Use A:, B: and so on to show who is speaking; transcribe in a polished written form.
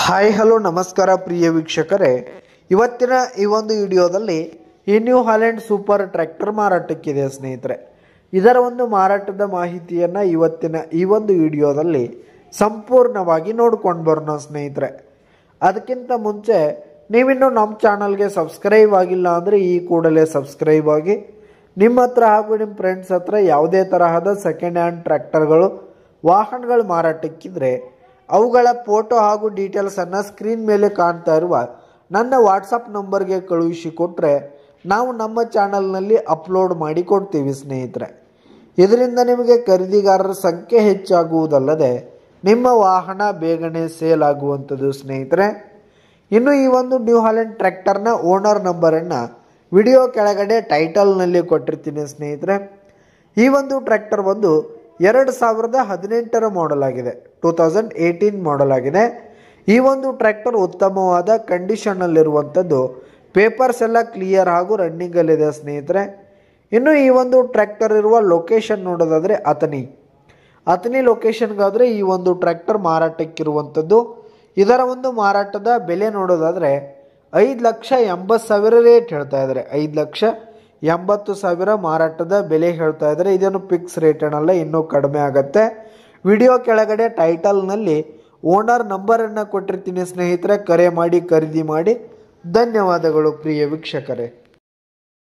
A: Hi hello ನಮಸ್ಕಾರ ಪ್ರಿಯ ವೀಕ್ಷಕರೇ, ಇವತ್ತಿನ ಈ ಒಂದು ವಿಡಿಯೋದಲ್ಲಿ ಈ ನ್ಯೂ ಹಾಲೆಂಡ್ ಸೂಪರ್ ಟ್ರ್ಯಾಕ್ಟರ್ ಮಾರಾಟಕ್ಕಿದೆ ಸ್ನೇಹಿತರೆ. ಇದರ ಒಂದು ಮಾರಾಟದ ಮಾಹಿತಿಯನ್ನು ಇವತ್ತಿನ ಈ ಒಂದು ವಿಡಿಯೋದಲ್ಲಿ ಸಂಪೂರ್ಣವಾಗಿ ನೋಡ್ಕೊಂಡು ಬರೋಣ ಸ್ನೇಹಿತರೆ. ಅದಕ್ಕಿಂತ ಮುಂಚೆ ನೀವಿನ್ನೂ ನಮ್ಮ ಚಾನಲ್ಗೆ ಸಬ್ಸ್ಕ್ರೈಬ್ ಆಗಿಲ್ಲ ಅಂದರೆ ಈ ಕೂಡಲೇ ಸಬ್ಸ್ಕ್ರೈಬ್ ಆಗಿ, ನಿಮ್ಮ ಹತ್ರ ಹಾಗೂ ನಿಮ್ಮ ಫ್ರೆಂಡ್ಸ್ ಹತ್ರ ಯಾವುದೇ ತರಹದ ಸೆಕೆಂಡ್ ಹ್ಯಾಂಡ್ ಟ್ರ್ಯಾಕ್ಟರ್ಗಳು ವಾಹನಗಳು ಮಾರಾಟಕ್ಕಿದ್ರೆ ಅವುಗಳ ಫೋಟೋ ಹಾಗೂ ಡೀಟೇಲ್ಸನ್ನು ಸ್ಕ್ರೀನ್ ಮೇಲೆ ಕಾಣ್ತಾ ಇರುವ ನನ್ನ ವಾಟ್ಸಪ್ ನಂಬರ್ಗೆ ಕಳುಹಿಸಿಕೊಟ್ರೆ ನಾವು ನಮ್ಮ ಚಾನಲ್ನಲ್ಲಿ ಅಪ್ಲೋಡ್ ಮಾಡಿ ಕೊಡ್ತೀವಿ ಸ್ನೇಹಿತರೆ. ಇದರಿಂದ ನಿಮಗೆ ಖರೀದಿಗಾರರ ಸಂಖ್ಯೆ ಹೆಚ್ಚಾಗುವುದಲ್ಲದೆ ನಿಮ್ಮ ವಾಹನ ಬೇಗನೆ ಸೇಲ್ ಆಗುವಂಥದ್ದು ಸ್ನೇಹಿತರೆ. ಇನ್ನು ಈ ಒಂದು ನ್ಯೂ ಹಾಲೆಂಡ್ ಟ್ರ್ಯಾಕ್ಟರ್ನ ಓನರ್ ನಂಬರನ್ನು ವಿಡಿಯೋ ಕೆಳಗಡೆ ಟೈಟಲ್ನಲ್ಲಿ ಕೊಟ್ಟಿರ್ತೀನಿ ಸ್ನೇಹಿತರೆ. ಈ ಒಂದು ಟ್ರ್ಯಾಕ್ಟರ್ ಬಂದು 2018 ಮಾಡೆಲ್ ಆಗಿದೆ, 2018 ಮಾಡೆಲ್ ಆಗಿದೆ. ಈ ಒಂದು ಟ್ರ್ಯಾಕ್ಟರ್ ಉತ್ತಮವಾದ ಕಂಡೀಷನ್ನಲ್ಲಿರುವಂಥದ್ದು, ಪೇಪರ್ಸ್ ಎಲ್ಲ ಕ್ಲಿಯರ್ ಹಾಗೂ ರನ್ನಿಂಗಲ್ಲಿದೆ ಸ್ನೇಹಿತರೆ. ಇನ್ನು ಈ ಒಂದು ಟ್ರ್ಯಾಕ್ಟರ್ ಇರುವ ಲೊಕೇಶನ್ ನೋಡೋದಾದರೆ ಅಥಣಿ ಲೊಕೇಶನ್ಗಾದರೆ ಈ ಒಂದು ಟ್ರ್ಯಾಕ್ಟರ್ ಮಾರಾಟಕ್ಕಿರುವಂಥದ್ದು. ಇದರ ಒಂದು ಮಾರಾಟದ ಬೆಲೆ ನೋಡೋದಾದರೆ 5,80,000 ರೇಟ್ ಹೇಳ್ತಾ ಇದ್ದಾರೆ. 5,80,000 ಮಾರಾಟದ ಬೆಲೆ ಹೇಳ್ತಾ ಇದ್ದಾರೆ. ಇದೇನು ಫಿಕ್ಸ್ ರೇಟ್ ಏನಲ್ಲ, ಇನ್ನೂ ಕಡಿಮೆ ಆಗುತ್ತೆ. ವಿಡಿಯೋ ಕೆಳಗಡೆ ಟೈಟಲ್ನಲ್ಲಿ ಓನರ್ ನಂಬರನ್ನು ಕೊಟ್ಟಿರ್ತೀನಿ ಸ್ನೇಹಿತರೆ. ಕರೆ ಮಾಡಿ ಖರೀದಿ ಮಾಡಿ. ಧನ್ಯವಾದಗಳು ಪ್ರಿಯ ವೀಕ್ಷಕರೇ.